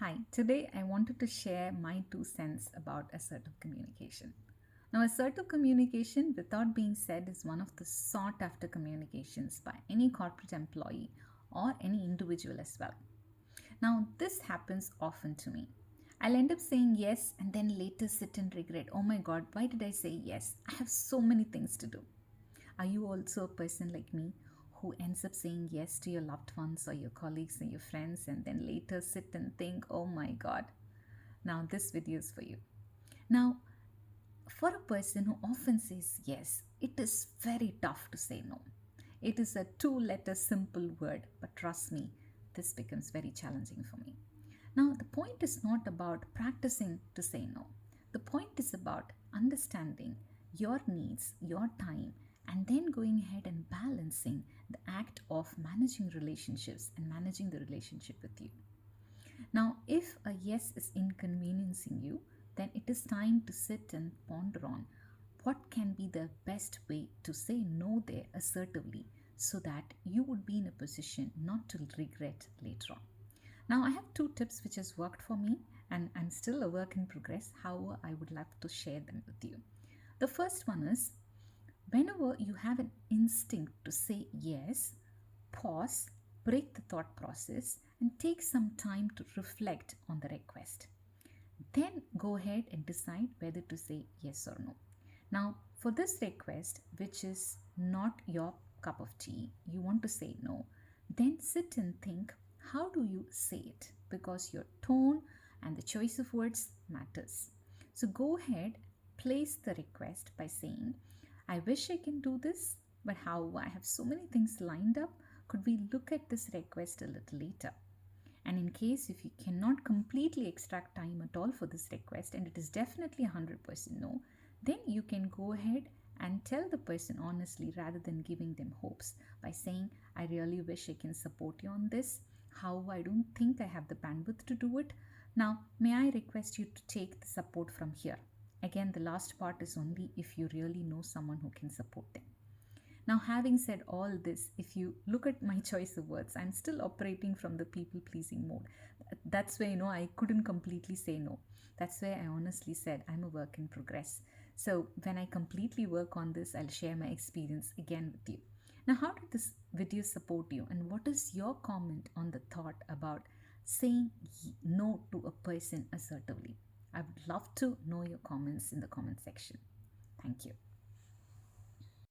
Hi, today I wanted to share my 2 cents about assertive communication. Now, assertive communication, without being said, is one of the sought after communications by any corporate employee or any individual as well. Now, this happens often to me. I'll end up saying yes and then later sit and regret, oh my god, why did I say yes? I have so many things to do. Are you also a person like me who ends up saying yes to your loved ones or your colleagues and your friends and then later sit and think, oh my god, now this video is for you? Now, for a person who often says yes, it is very tough to say no. It is a two-letter simple word, but trust me, this becomes very challenging for me. Now, the point is not about practicing to say no. The point is about understanding your needs, your time, and then going ahead and balancing the act of managing relationships and managing the relationship with you. Now, if a yes is inconveniencing you, then it is time to sit and ponder on what can be the best way to say no there assertively so that you would be in a position not to regret later on. Now, I have two tips which has worked for me and I'm still a work in progress. However, I would like to share them with you. The first one is whenever you have an instinct to say yes, pause, break the thought process, and take some time to reflect on the request. Then go ahead and decide whether to say yes or no. Now, for this request, which is not your cup of tea, you want to say no, then sit and think, how do you say it? Because your tone and the choice of words matters. So go ahead, place the request by saying, I wish I can do this, but how I have so many things lined up. Could we look at this request a little later? And in case if you cannot completely extract time at all for this request and it is definitely 100% no, then you can go ahead and tell the person honestly rather than giving them hopes by saying, I really wish I can support you on this. However, I don't think I have the bandwidth to do it. Now, may I request you to take the support from here? Again, the last part is only if you really know someone who can support them. Now, having said all this, if you look at my choice of words, I'm still operating from the people pleasing mode. That's where, I couldn't completely say no. That's where I honestly said I'm a work in progress. So, when I completely work on this, I'll share my experience again with you. Now, how did this video support you? And what is your comment on the thought about saying no to a person assertively? I would love to know your comments in the comment section. Thank you.